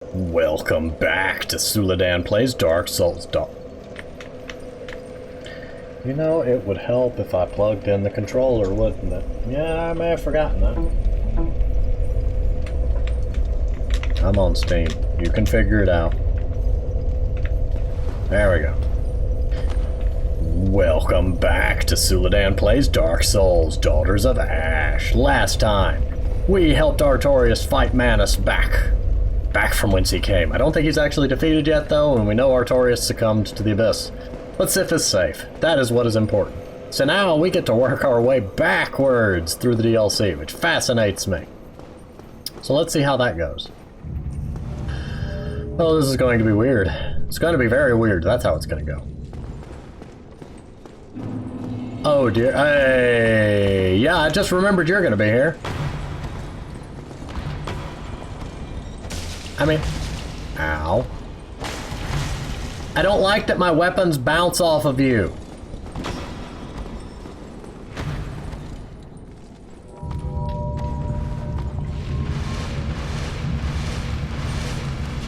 Welcome back to Suladan Plays Dark Souls. You know, it would help if I plugged in the controller, wouldn't it? Yeah, I may have forgotten that. I'm on Steam. You can figure it out. There we go. Welcome back to Suladan Plays Dark Souls, Daughters of Ash. Last time, we helped Artorias fight Manus back from whence he came. I don't think he's actually defeated yet, though, and we know Artorias succumbed to the Abyss. But Sif is safe. That is what is important. So now we get to work our way backwards through the DLC, which fascinates me. So let's see how that goes. Oh, this is going to be weird. It's going to be very weird. That's how it's going to go. Oh dear. Hey, yeah, I just remembered you're going to be here. I mean, ow. I don't like that my weapons bounce off of you.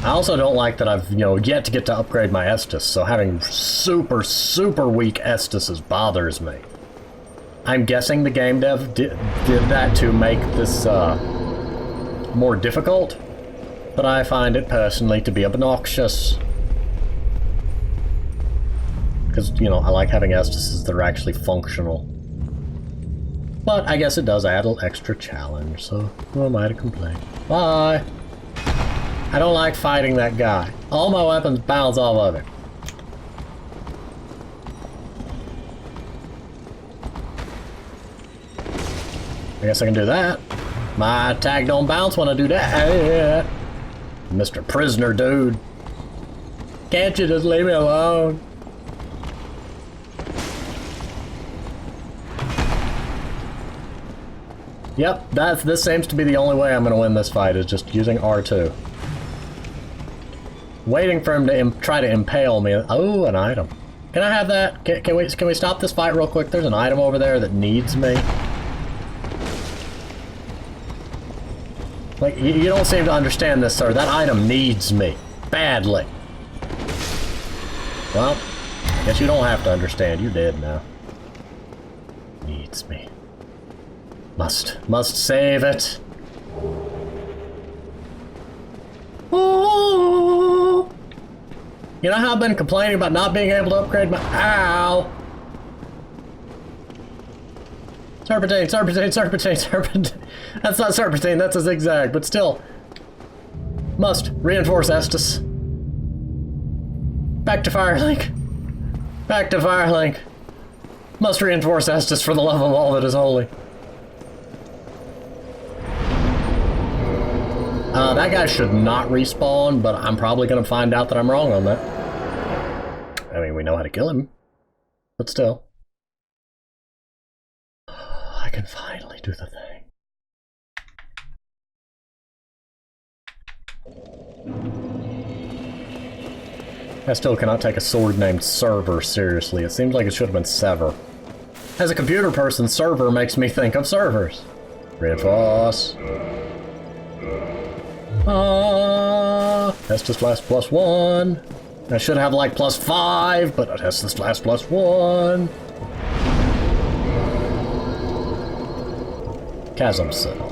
I also don't like that I've, yet to get to upgrade my Estus, so having super, super weak Estises bothers me. I'm guessing the game dev did that to make this more difficult, but I find it personally to be obnoxious. Because, I like having Estises that are actually functional. But I guess it does add an extra challenge, so who am I to complain? Bye! I don't like fighting that guy. All my weapons bounce off of him. I guess I can do that. My attack don't bounce when I do that. Mr. Prisoner, dude. Can't you just leave me alone? Yep, this seems to be the only way I'm going to win this fight, is just using R2. Waiting for him to try to impale me. Oh, an item. Can I have that? Can we stop this fight real quick? There's an item over there that needs me. Like, you don't seem to understand this, sir. That item needs me. Badly. Well, I guess you don't have to understand. You're dead now. Needs me. Must save it. Oh. You know how I've been complaining about not being able to upgrade my... Ow! Serpentine, serpentine, serpentine, serpentine. That's not serpentine, that's a zigzag, but still. Must reinforce Estus. Back to Firelink. Back to Firelink. Must reinforce Estus for the love of all that is holy. That guy should not respawn, but I'm probably going to find out that I'm wrong on that. I mean, we know how to kill him, but still. I can finally do the thing. I still cannot take a sword named Server seriously. It seems like it should have been Sever. As a computer person, Server makes me think of servers. Reinforce. Estus last +1. I should have like +5, but Estus last +1. Chasm Cell.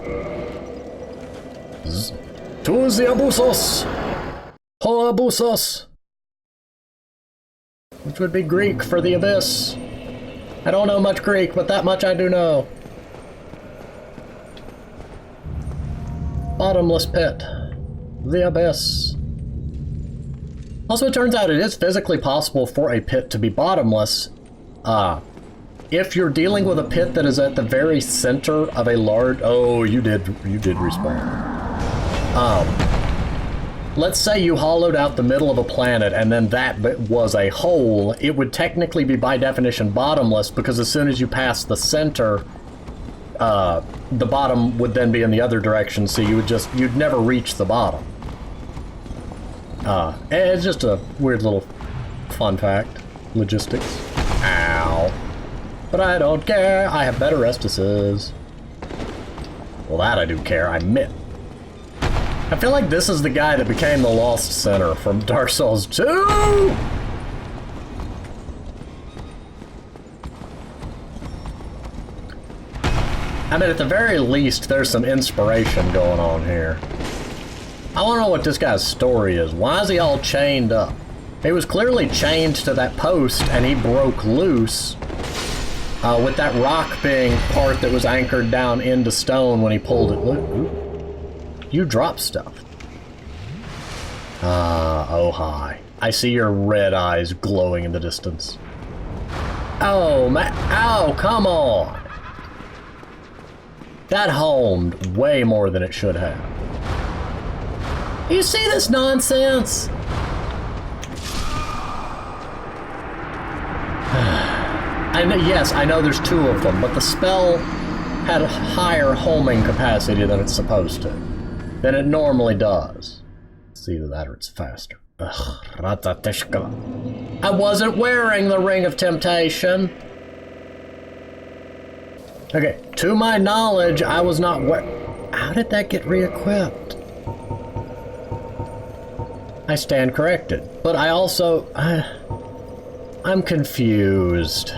To the Abusos! Ho Abusos! Which would be Greek for the Abyss. I don't know much Greek, but that much I do know. Bottomless pit. The Abyss. Also, it turns out it is physically possible for a pit to be bottomless. If you're dealing with a pit that is at the very center of a large... Oh, you did respawn. Let's say you hollowed out the middle of a planet and then that was a hole. It would technically be by definition bottomless, because as soon as you pass the center, the bottom would then be in the other direction, so you'd never reach the bottom. It's just a weird little fun fact. Logistics. Ow. But I don't care, I have better Estises. Well, that I do care, I admit. I feel like this is the guy that became the Lost Sinner from Dark Souls 2! I mean, at the very least, there's some inspiration going on here. I want to know what this guy's story is. Why is he all chained up? He was clearly chained to that post, and he broke loose with that rock being part that was anchored down into stone when he pulled it loose. You drop stuff. Oh hi. I see your red eyes glowing in the distance. Oh, man. Oh, come on. That homed way more than it should have. You see this nonsense? Yes, I know there's two of them, but the spell had a higher homing capacity than it's supposed to. Than it normally does. It's either that or it's faster. Ugh. I wasn't wearing the Ring of Temptation. Okay, to my knowledge, I was not How did that get re-equipped? I stand corrected. But I also... I'm confused.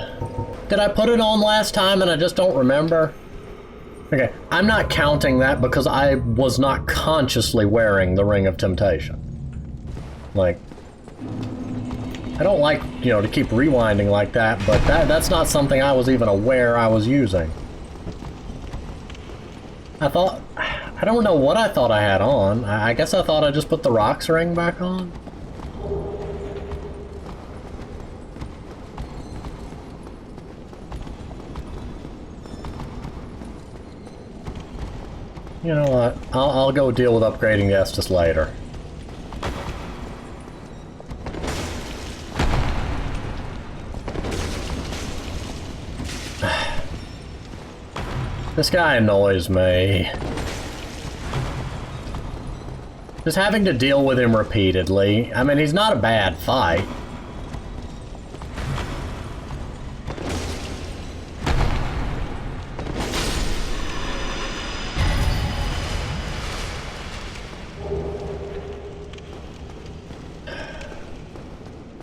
Did I put it on last time and I just don't remember? Okay, I'm not counting that because I was not consciously wearing the Ring of Temptation. Like, I don't like, you know, to keep rewinding like that, but that's not something I was even aware I was using. I don't know what I thought I had on. I guess I thought I just put the Rocks ring back on. You know what? I'll go deal with upgrading the Estus later. This guy annoys me. Just having to deal with him repeatedly. I mean, he's not a bad fight.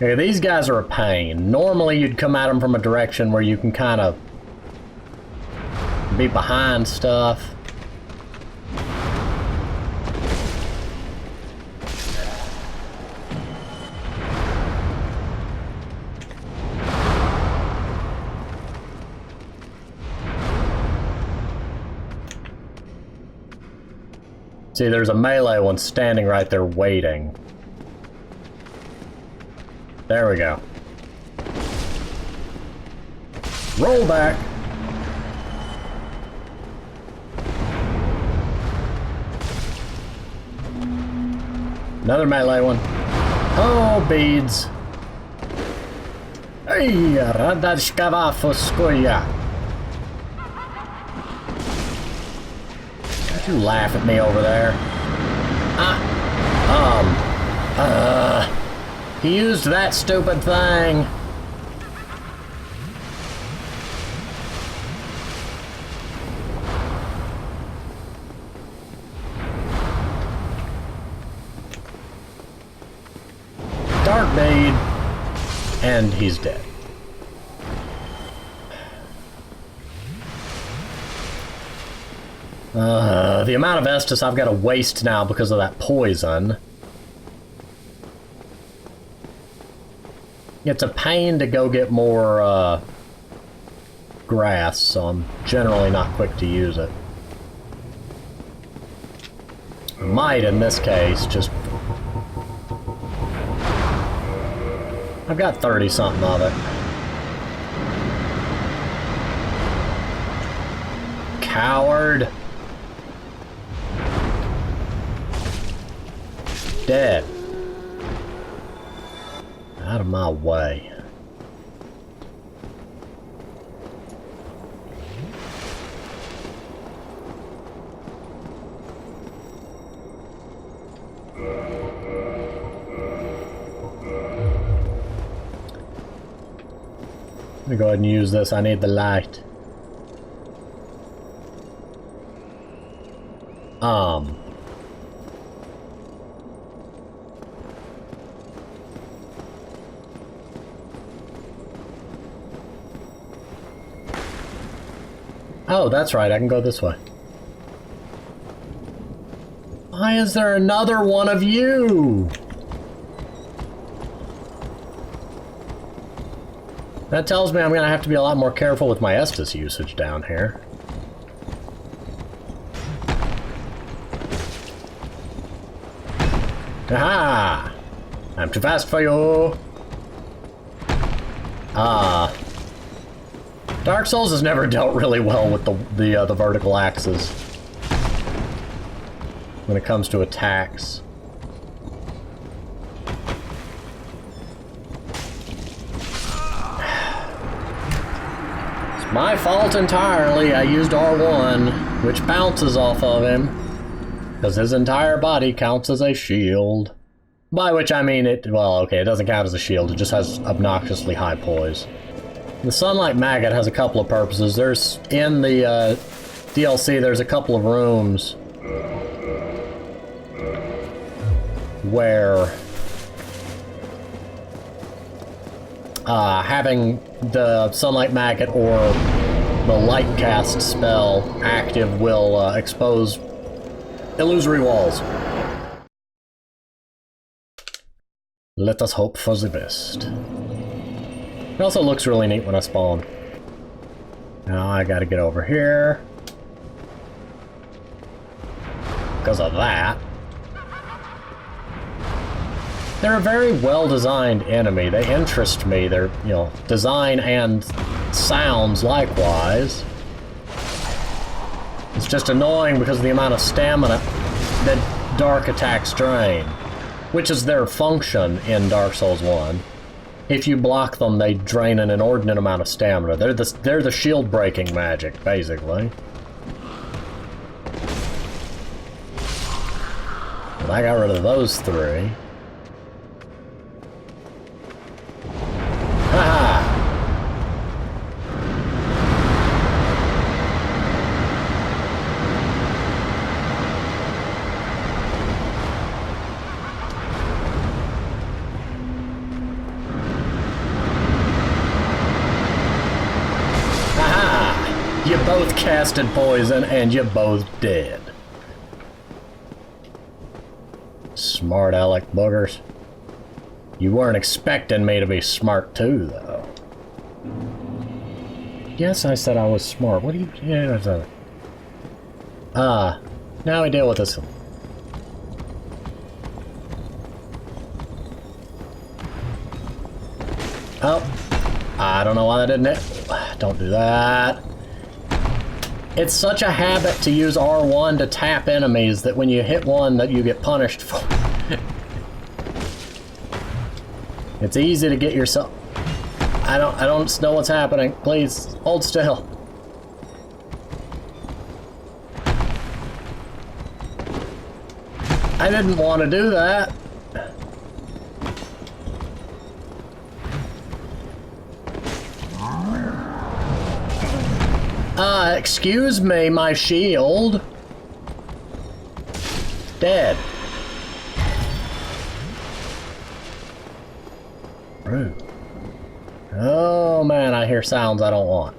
Okay, these guys are a pain. Normally you'd come at them from a direction where you can kind of be behind stuff. See, there's a melee one standing right there waiting. There we go. Roll back. Another melee one. Oh, beads. Hey, radashkava foskuya. Don't you laugh at me over there. He used that stupid thing. Dark Maid, and he's dead. The amount of Estus I've got to waste now because of that poison. It's a pain to go get more grass, so I'm generally not quick to use it. Might, in this case, just... I've got 30-something of it. Coward. Dead. Out of my way. Let me go ahead and use this. I need the light. Oh, that's right, I can go this way. Why is there another one of you? That tells me I'm gonna have to be a lot more careful with my Estus usage down here. Aha! I'm too fast for you! Dark Souls has never dealt really well with the vertical axes when it comes to attacks. It's my fault entirely. I used R1, which bounces off of him, because his entire body counts as a shield. By which I mean it, well, okay, it doesn't count as a shield, it just has obnoxiously high poise. The Sunlight Maggot has a couple of purposes. There's, in the DLC, there's a couple of rooms where having the Sunlight Maggot or the Light Cast spell active will expose illusory walls. Let us hope for the best. It also looks really neat when I spawn. Now I gotta get over here. Because of that. They're a very well-designed enemy. They interest me. They're, you know, design and sounds likewise. It's just annoying because of the amount of stamina that dark attacks drain. Which is their function in Dark Souls 1. If you block them, they drain an inordinate amount of stamina. They're the shield-breaking magic, basically. But I got rid of those three. Haha! You both casted poison, and you're both dead. Smart aleck boogers. You weren't expecting me to be smart too, though. Yes, I said I was smart. What do you... Yeah, now we deal with this one. Oh. I don't know why that didn't hit. Don't do that. It's such a habit to use R1 to tap enemies that when you hit one that you get punished for. It's easy to get yourself... I don't know what's happening. Please, hold still. I didn't want to do that. Excuse me, my shield. Dead. Rude. Oh man, I hear sounds I don't want.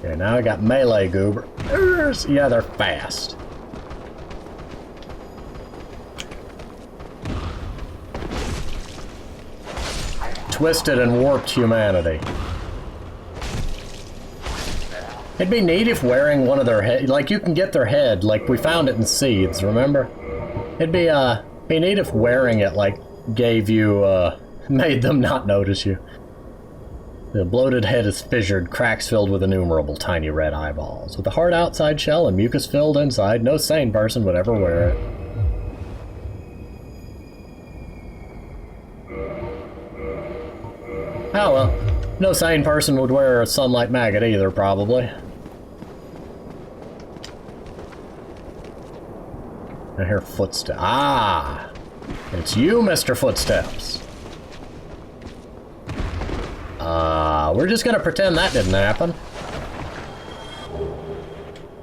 Okay, now I got melee goobers. Yeah, they're fast. Twisted and warped humanity. It'd be neat if wearing one of their head, like you can get their head, like we found it in Seeds, remember? It'd be neat if wearing it, like, gave you, made them not notice you. The bloated head is fissured, cracks filled with innumerable tiny red eyeballs. With a hard outside shell and mucus filled inside, no sane person would ever wear it. Oh well, no sane person would wear a Sunlight Maggot either, probably. I hear footsteps. Ah! It's you, Mr. Footsteps. We're just gonna pretend that didn't happen.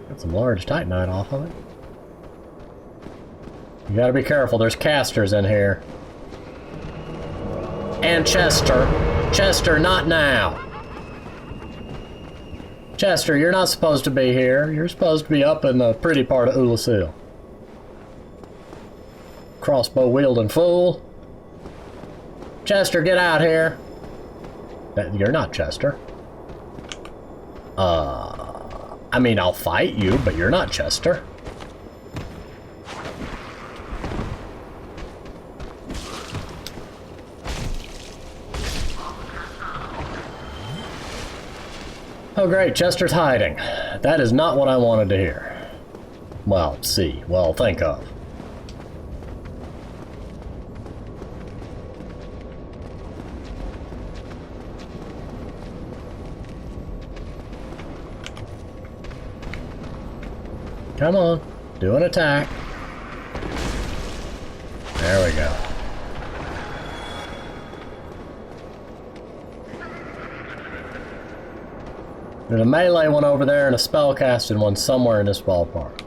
Got some large titanite off of it. You gotta be careful, there's casters in here. And Chester. Chester, not now. Chester, you're not supposed to be here. You're supposed to be up in the pretty part of Ulasil. Crossbow wielding fool. Chester, get out here. You're not Chester. I mean, I'll fight you, but you're not Chester. Oh great, Chester's hiding. That is not what I wanted to hear. Well, see. Well, think of. Come on, do an attack. There we go. There's a melee one over there and a spellcasting one somewhere in this ballpark.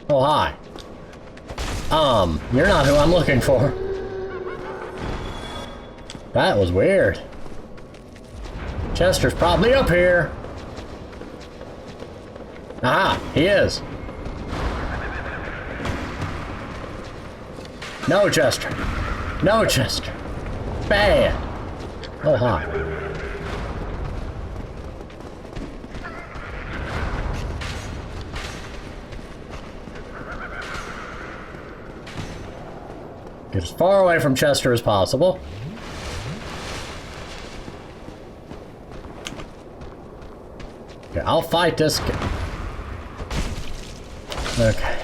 Oh, hi. You're not who I'm looking for. That was weird. Chester's probably up here. Aha, he is. No, Chester. No, Chester. Bad. Oh, hi. Get as far away from Chester as possible. Okay, I'll fight this guy. Okay.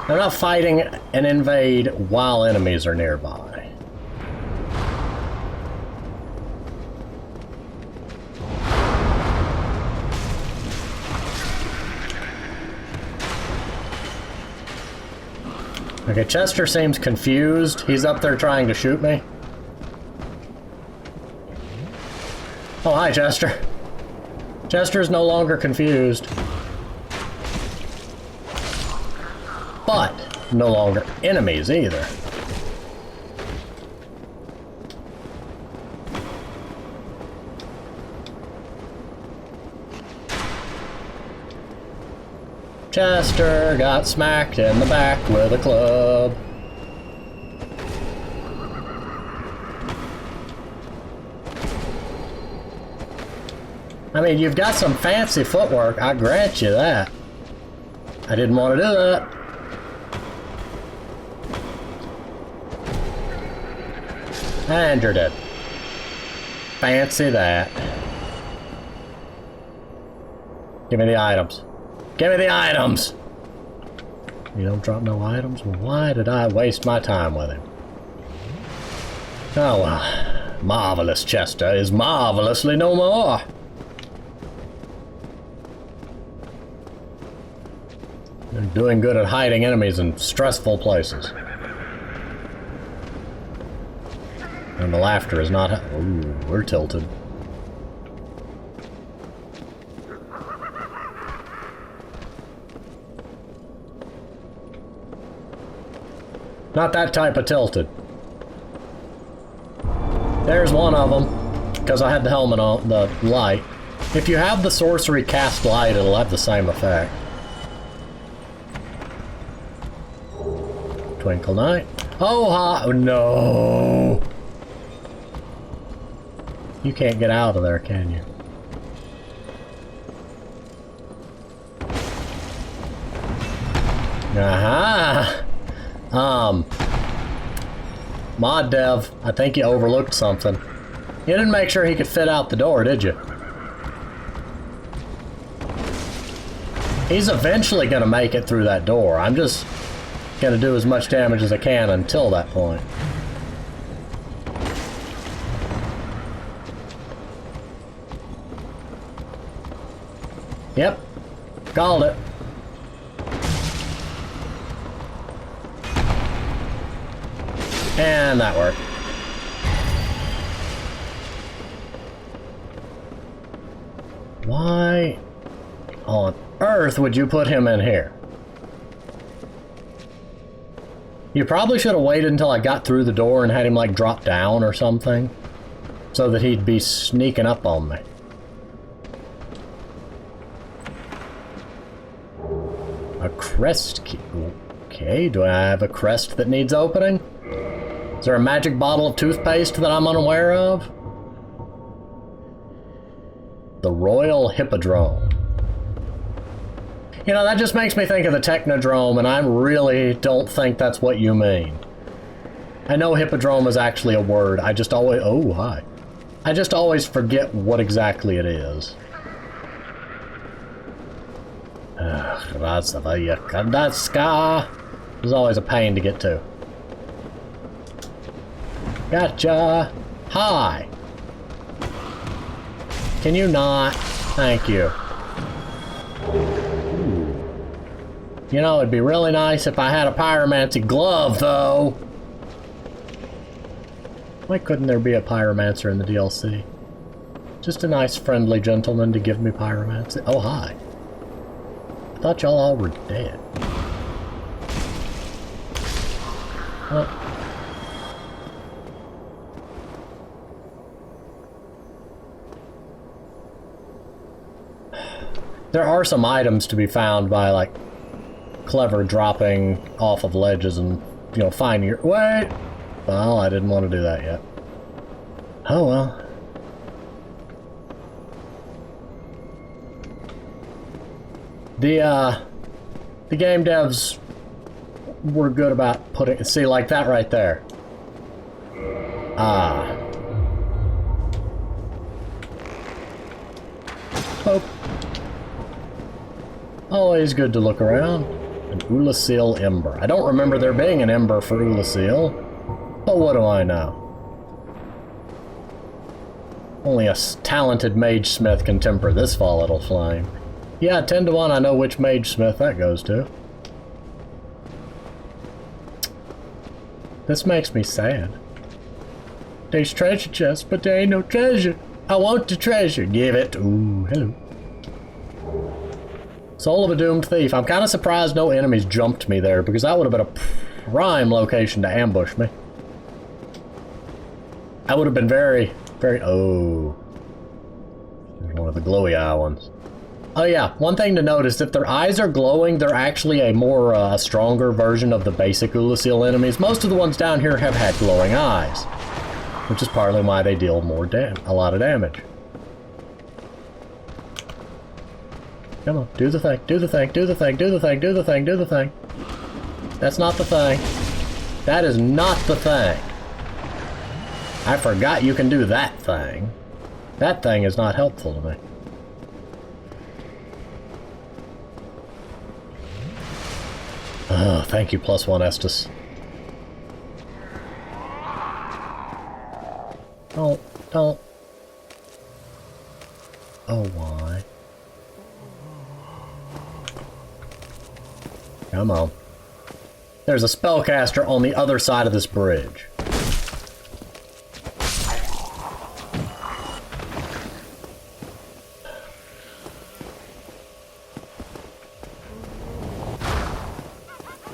I'm not fighting and invade while enemies are nearby. Okay, Chester seems confused. He's up there trying to shoot me. Oh, hi, Chester. Chester's no longer confused. But no longer enemies either. Chester got smacked in the back with a club. I mean, you've got some fancy footwork, I grant you that. I didn't want to do that. And you're dead. Fancy that. Give me the items. Give me the items! You don't drop no items? Well, why did I waste my time with him? Oh well. Marvelous Chester is marvelously no more. They're doing good at hiding enemies in stressful places. And the laughter is not... Ooh, we're tilted. Not that type of tilted. There's one of them, because I had the helmet on, the light. If you have the sorcery cast light, it'll have the same effect. Twinkle Night. Oh, hi. No. You can't get out of there, can you? Aha! Mod dev, I think you overlooked something. You didn't make sure he could fit out the door, did you? He's eventually gonna make it through that door. I'm just gonna do as much damage as I can until that point. Yep. Called it. And that worked. Why on earth would you put him in here? You probably should have waited until I got through the door and had him, like, drop down or something. So that he'd be sneaking up on me. A crest key. Okay, do I have a crest that needs opening? Is there a magic bottle of toothpaste that I'm unaware of? The Royal Hippodrome. You know, that just makes me think of the Technodrome, and I really don't think that's what you mean. I know Hippodrome is actually a word, I just always... Oh, hi. I just always forget what exactly it is. This is always a pain to get to. Gotcha! Hi! Can you not? Thank you. Ooh. You know, it'd be really nice if I had a pyromancy glove, though. Why couldn't there be a pyromancer in the DLC? Just a nice, friendly gentleman to give me pyromancy. Oh, hi. I thought y'all all were dead. Oh. There are some items to be found by, like, clever dropping off of ledges and, you know, finding your... Wait! Well, I didn't want to do that yet. Oh, well. The game devs were good about putting... See, like that right there. Ah. Oh. Always good to look around. An Ulasil Ember. I don't remember there being an Ember for Ulasil. But what do I know? Only a talented magesmith can temper this volatile flame. Yeah, 10 to 1 I know which magesmith that goes to. This makes me sad. There's treasure chests, but there ain't no treasure. I want the treasure. Give it. Ooh, hello. Soul of a doomed thief. I'm kind of surprised no enemies jumped me there, because that would have been a prime location to ambush me. I would have been very, very... Oh. There's one of the glowy eye ones. Oh yeah, one thing to note is if their eyes are glowing, they're actually a more stronger version of the basic Ulasil enemies. Most of the ones down here have had glowing eyes, which is partly why they deal a lot of damage. Come on, do the thing, do the thing, do the thing, do the thing, do the thing, do the thing. That's not the thing. That is not the thing. I forgot you can do that thing. That thing is not helpful to me. Oh, thank you, +1 Estus. Don't. Oh, why? Come on. There's a spellcaster on the other side of this bridge.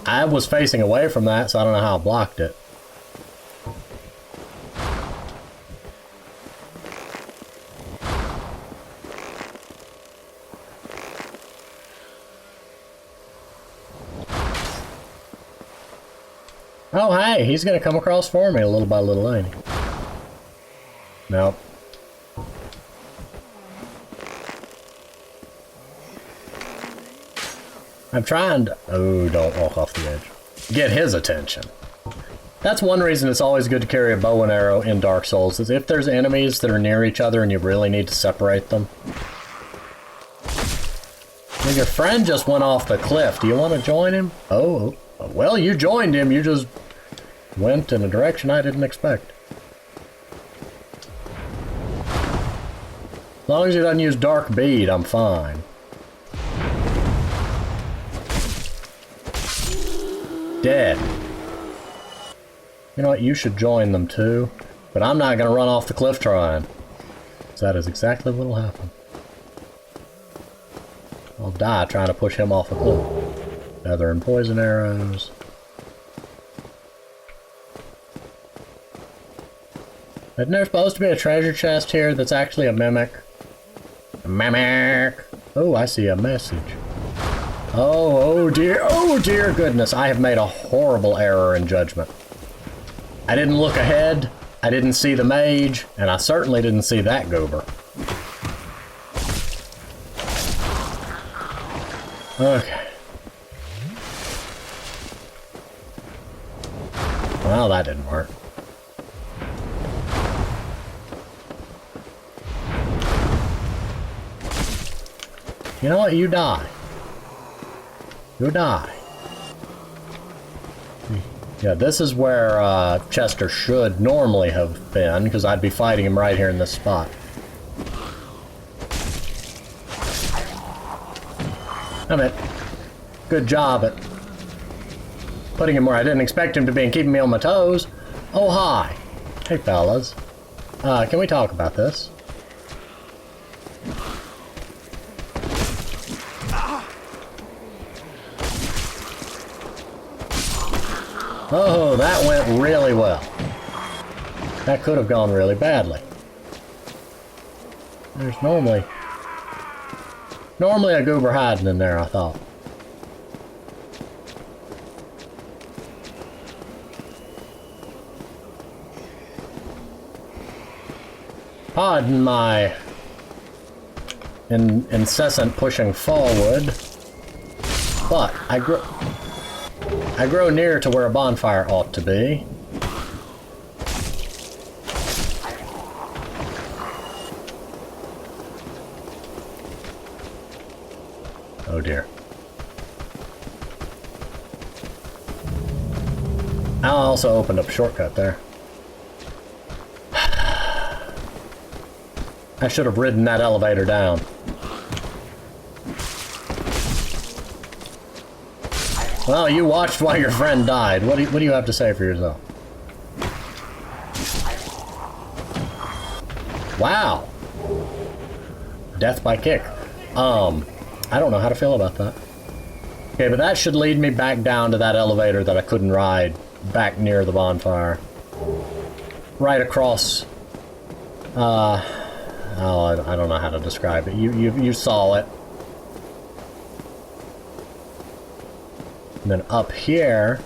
I was facing away from that, so I don't know how I blocked it. Oh, hey, he's gonna come across for me little by little, ain't he? Nope. I'm trying to... Oh, don't walk off the edge. Get his attention. That's one reason it's always good to carry a bow and arrow in Dark Souls, is if there's enemies that are near each other and you really need to separate them. I mean, your friend just went off the cliff. Do you want to join him? Oh, well, you joined him. You just went in a direction I didn't expect. As long as he doesn't use Dark Bead, I'm fine. Dead. You know what? You should join them too. But I'm not going to run off the cliff trying. So that is exactly what will happen. I'll die trying to push him off a cliff. Feather and poison arrows. Isn't there supposed to be a treasure chest here that's actually a mimic? A mimic! Oh, I see a message. Oh dear goodness, I have made a horrible error in judgment. I didn't look ahead, I didn't see the mage, and I certainly didn't see that goober. Okay. Well, that didn't work. You know what? You die. You die. Yeah, this is where Chester should normally have been, because I'd be fighting him right here in this spot. Damn it. Good job at putting him where I didn't expect him to be and keeping me on my toes. Oh, hi. Hey, fellas. Can we talk about this? Oh, that went really well. That could have gone really badly. There's normally a goober hiding in there, I thought. Pardon my incessant pushing forward, but I grow near to where a bonfire ought to be. Oh dear. I also opened up a shortcut there. I should have ridden that elevator down. Well, you watched while your friend died. What do you have to say for yourself? Wow. Death by kick. I don't know how to feel about that. Okay, but that should lead me back down to that elevator that I couldn't ride, back near the bonfire. Right across. Oh, I don't know how to describe it. You saw it. And then up here,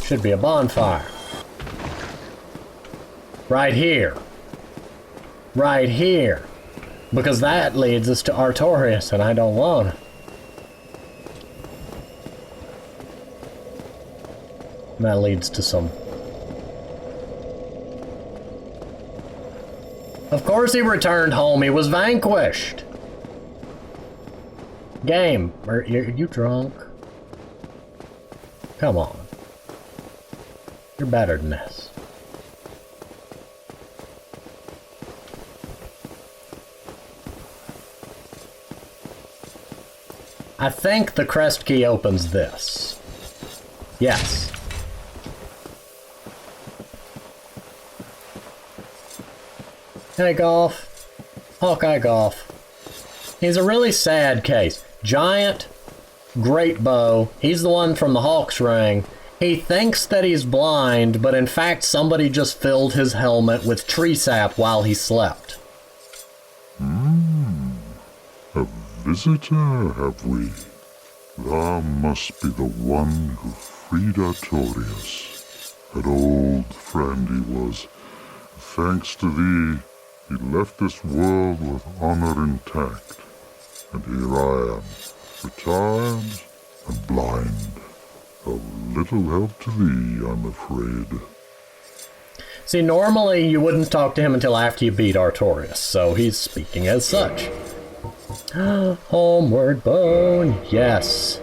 should be a bonfire. Right here. Right here. Because that leads us to Artorias, and I don't want it. And that leads to some... Of course he returned home. He was vanquished. Game, are you drunk? Come on. You're better than this. I think the crest key opens this. Yes. Hey, Golf. Hawkeye Golf. He's a really sad case. Giant, great bow. He's the one from the Hawk's Ring. He thinks that he's blind, but in fact somebody just filled his helmet with tree sap while he slept. A visitor, have we? Thou must be the one who freed Artorias. An old friend he was. Thanks to thee, he left this world with honor intact. And here I am, retired and blind. Of little help to thee, I'm afraid. See, normally you wouldn't talk to him until after you beat Artorias, so he's speaking as such. Homeward bone, yes.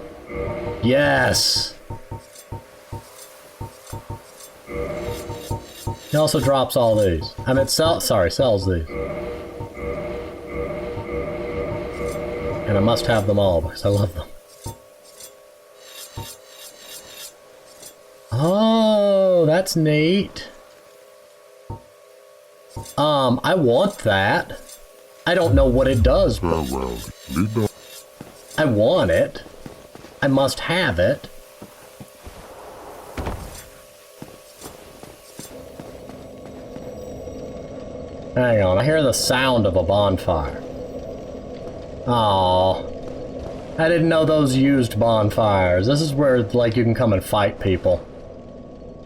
Yes! He also drops all these. I mean, sells these. And I must have them all because I love them. Oh, that's neat. I want that. I don't know what it does, but I want it. I must have it. Hang on, I hear the sound of a bonfire. Aww. I didn't know those used bonfires. This is where, like, you can come and fight people.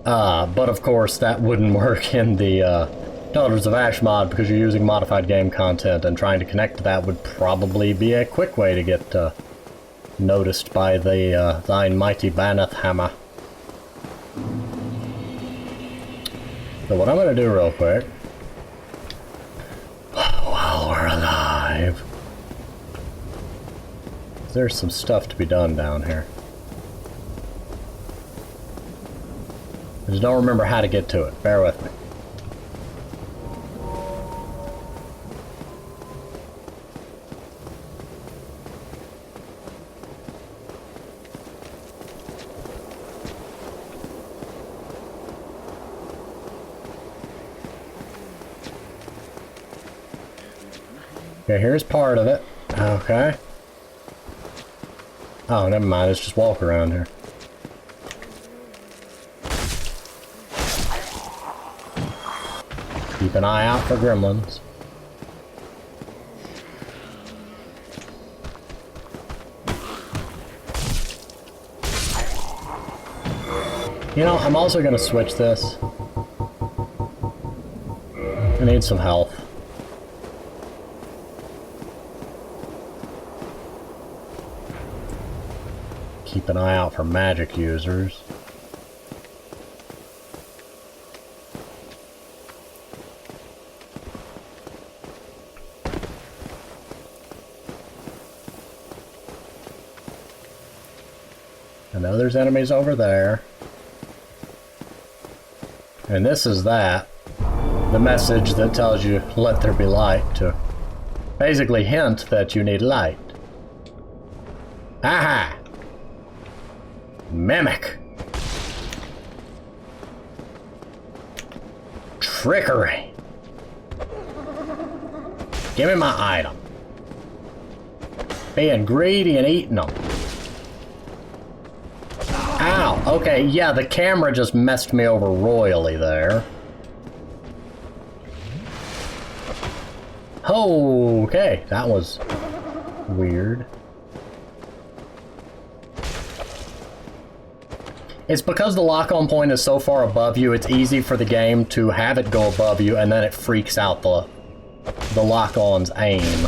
But of course that wouldn't work in the, Daughters of Ash mod because you're using modified game content, and trying to connect to that would probably be a quick way to get, noticed by the, thine mighty Baneth hammer. So what I'm gonna do real quick, while we're alive, there's some stuff to be done down here. I just don't remember how to get to it. Bear with me. Okay, here's part of it. Okay. Oh, never mind. Let's just walk around here. Keep an eye out for gremlins. You know, I'm also going to switch this. I need some health. Keep an eye out for magic users. I know there's enemies over there. And this is that. The message that tells you, let there be light, to basically hint that you need light. Aha! Mimic. Trickery. Give me my item. Being greedy and eating them. Ow. Okay, yeah, the camera just messed me over royally there. Okay, that was weird. It's because the lock-on point is so far above you, it's easy for the game to have it go above you, and then it freaks out the lock-on's aim.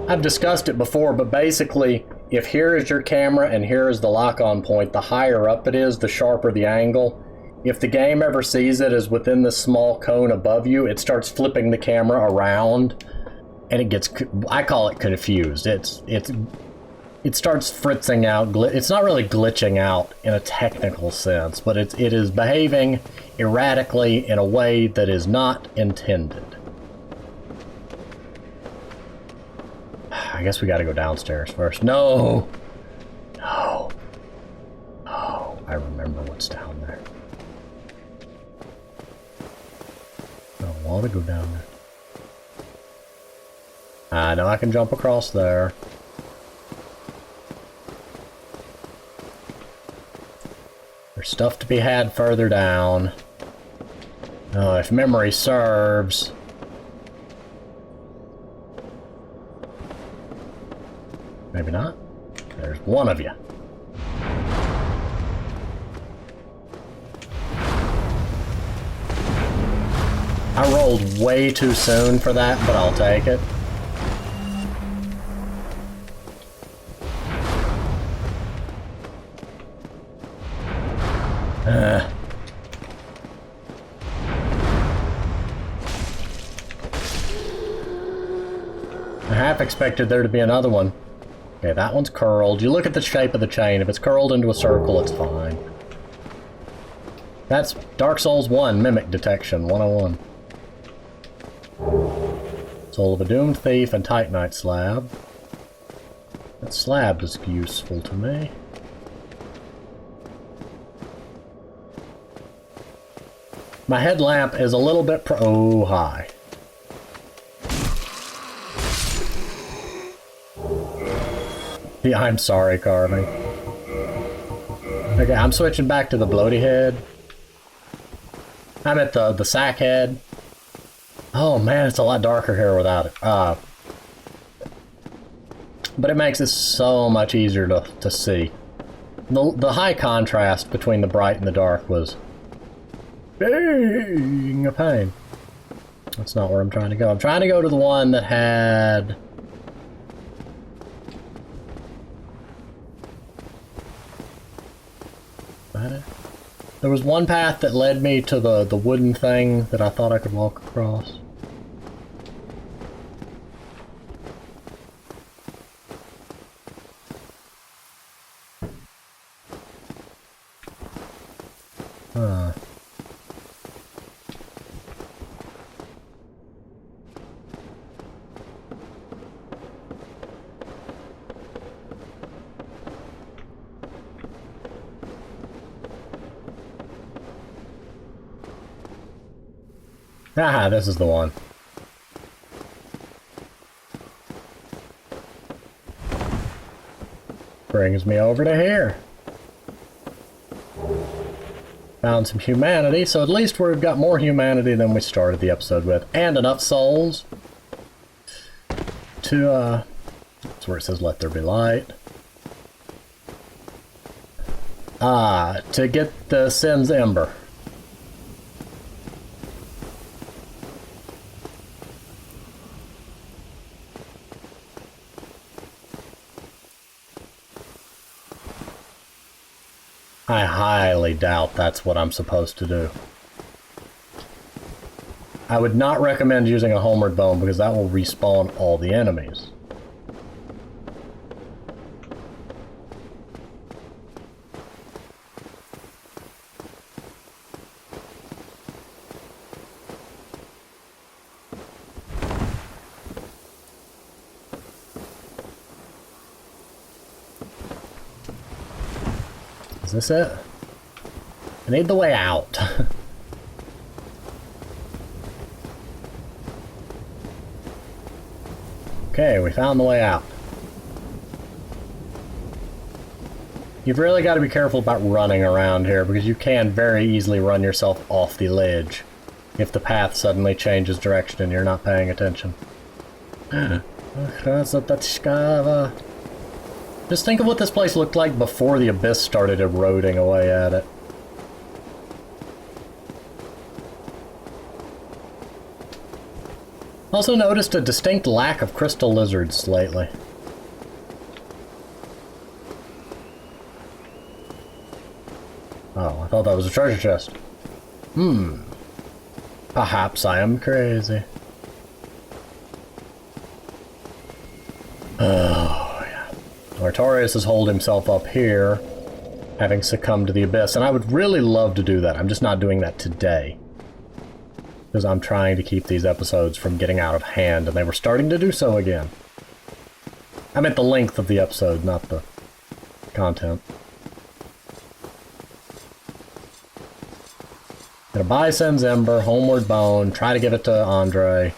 I've discussed it before, but basically, if here is your camera and here is the lock-on point, the higher up it is, the sharper the angle. If the game ever sees it as within this small cone above you, it starts flipping the camera around. And it gets, I call it confused. It starts fritzing out. It's not really glitching out in a technical sense, but it is behaving erratically in a way that is not intended. I guess we got to go downstairs first. No, no. Oh, I remember what's down there. I don't want to go down there. I know I can jump across there. There's stuff to be had further down. If memory serves. Maybe not. There's one of you. I rolled way too soon for that, but I'll take it. I half expected there to be another one. Okay, that one's curled. You look at the shape of the chain. If it's curled into a circle, it's fine. That's Dark Souls 1, Mimic Detection 101. Soul of a Doomed Thief and Titanite Slab. That slab is useful to me. My headlamp is a little bit oh, hi. Yeah, I'm sorry, carving. Okay, I'm switching back to the bloaty head. I'm at the sackhead. Oh man, it's a lot darker here without it. But it makes it so much easier to see. The high contrast between the bright and the dark was being a pain. That's not where I'm trying to go. I'm trying to go to the one that had... There was one path that led me to the wooden thing that I thought I could walk across. Huh. Ah, this is the one. Brings me over to here. Found some humanity, so at least we've got more humanity than we started the episode with. And enough souls to, that's where it says let there be light. To get the Sin's Ember. I highly doubt that's what I'm supposed to do. I would not recommend using a homeward bone because that will respawn all the enemies. Is this it? I need the way out. Okay, we found the way out. You've really got to be careful about running around here because you can very easily run yourself off the ledge if the path suddenly changes direction and you're not paying attention. Just think of what this place looked like before the abyss started eroding away at it. Also noticed a distinct lack of crystal lizards lately. Oh, I thought that was a treasure chest. Perhaps I am crazy. Artorias has holed himself up here, having succumbed to the abyss, and I would really love to do that. I'm just not doing that today. Because I'm trying to keep these episodes from getting out of hand, and they were starting to do so again. I meant the length of the episode, not the content. Gonna buy Sin's Ember, Homeward Bone, try to give it to Andre.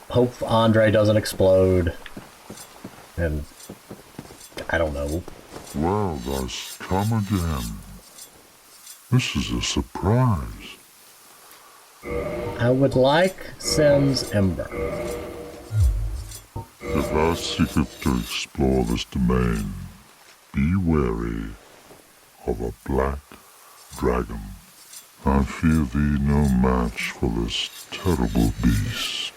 Hope Andre doesn't explode. And I don't know. Well, thou's come again. This is a surprise. I would like Sin's Ember. If thou seeketh to explore this domain, be wary of a black dragon. I fear thee no match for this terrible beast.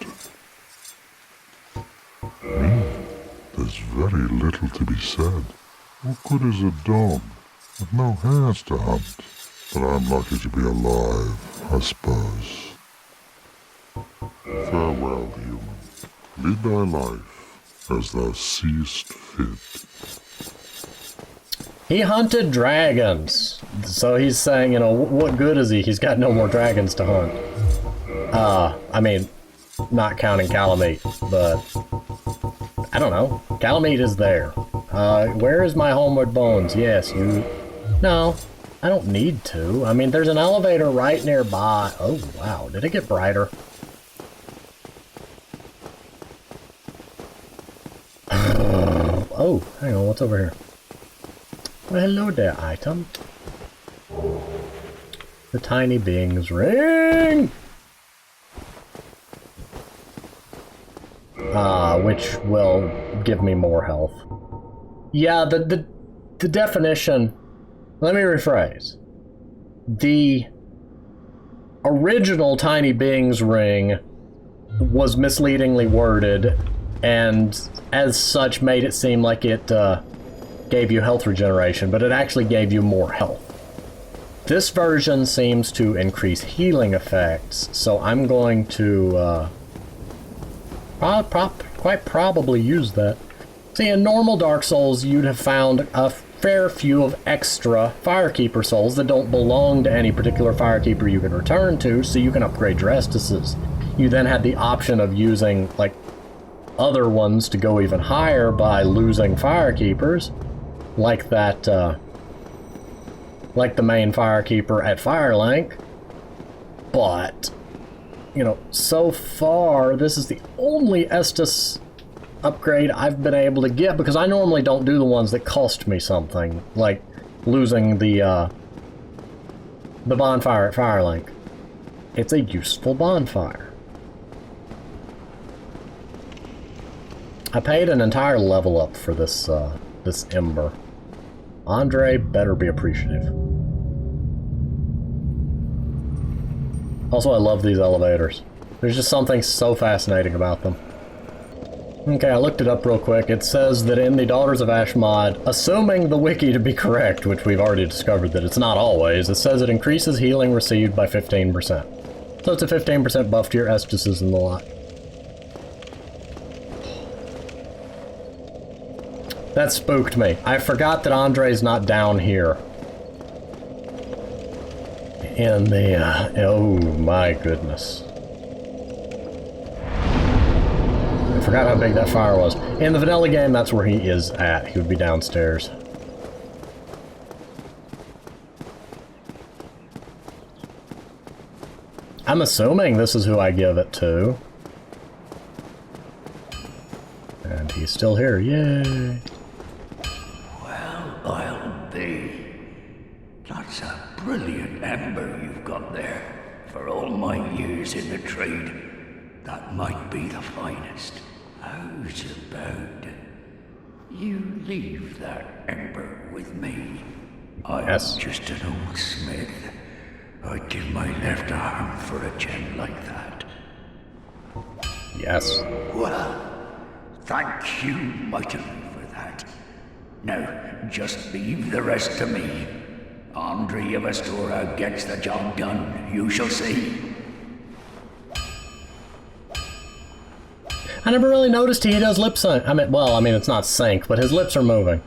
There's very little to be said. What good is a dog with no hairs to hunt? But I'm lucky to be alive, I suppose. Farewell, human. Lead thy life as thou seest fit. He hunted dragons. So he's saying, you know, what good is he? He's got no more dragons to hunt. I mean, not counting Calamite, but I don't know. Calamite is there. Where is my Homeward Bones? Yes, you... No, I don't need to. I mean, there's an elevator right nearby. Oh, wow. Did it get brighter? Oh, hang on. What's over here? Well, hello there, item. The tiny being's ring! Which will give me more health. Yeah, the definition... Let me rephrase. The original tiny being's ring was misleadingly worded, and as such made it seem like it gave you health regeneration, but it actually gave you more health. This version seems to increase healing effects, so I'm going to quite probably use that. See, in normal Dark Souls, you'd have found a fair few of extra Firekeeper souls that don't belong to any particular Firekeeper you can return to, so you can upgrade your Estuses. You then had the option of using, like, other ones to go even higher by losing Firekeepers, like that, like the main Firekeeper at Firelink. But, you know, so far, this is the only Estus upgrade I've been able to get, because I normally don't do the ones that cost me something, like losing the bonfire at Firelink. It's a useful bonfire. I paid an entire level up for this this ember. Andre better be appreciative. Also, I love these elevators. There's just something so fascinating about them. Okay, I looked it up real quick. It says that in the Daughters of Ash mod, assuming the wiki to be correct, which we've already discovered that it's not always, it says it increases healing received by 15%. So it's a 15% buff to your Estuses and the lot. That spooked me. I forgot that Andre's not down here. In the, oh my goodness. I forgot how big that fire was. In the vanilla game, that's where he is at. He would be downstairs. I'm assuming this is who I give it to. And he's still here. Yay! Well, I'll be. That's a brilliant ember you've got there. For all my years in the trade, that might be the finest. How's about you leave that ember with me? I'm just an old smith. I'd give my left arm for a gem like that. Yes. Well, thank you mightily for that. Now, just leave the rest to me. Andre of Astora gets the job done, you shall see. I never really noticed he does lip sync. I mean, it's not sync, but his lips are moving.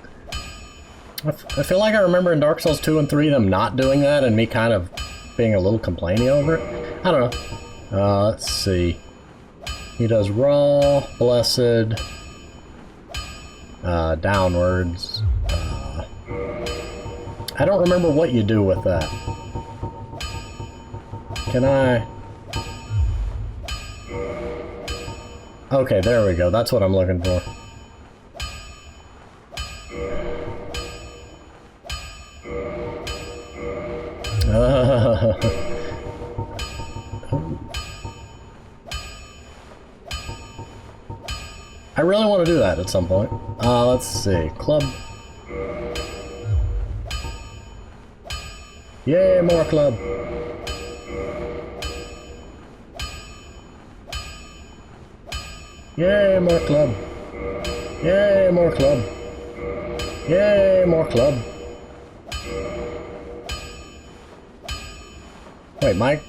I feel like I remember in Dark Souls 2 and 3 them not doing that and me kind of being a little complaining over it. I don't know. Let's see. He does raw, blessed, downwards. I don't remember what you do with that. Can I... Okay, there we go. That's what I'm looking for. I really want to do that at some point. Let's see. Club. Yay, more club. Yay, more club. Yay, more club. Yay, more club. Wait, Mike?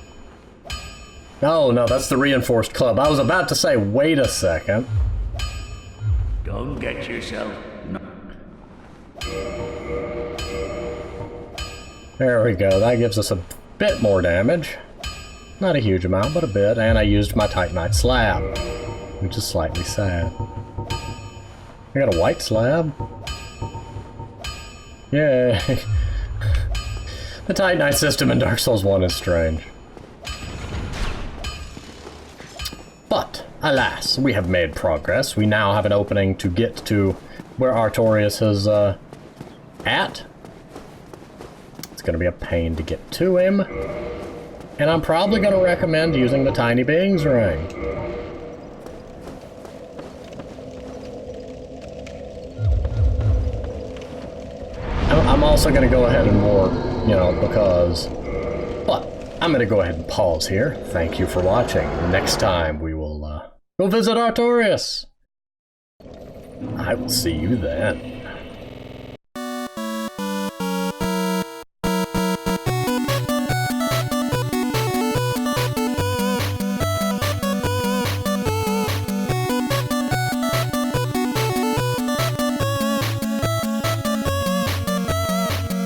No, that's the reinforced club. I was about to say, wait a second. Don't get yourself... There we go. That gives us a bit more damage. Not a huge amount, but a bit. And I used my Titanite slab, which is slightly sad. I got a white slab. Yay. The Titanite system in Dark Souls 1 is strange. But, alas, we have made progress. We now have an opening to get to where Artorias is, at. It's going to be a pain to get to him. And I'm probably going to recommend using the Tiny Beings ring. I'm also going to go ahead and warp, you know, because... But I'm going to go ahead and pause here. Thank you for watching. Next time we will go visit Artorias. I will see you then.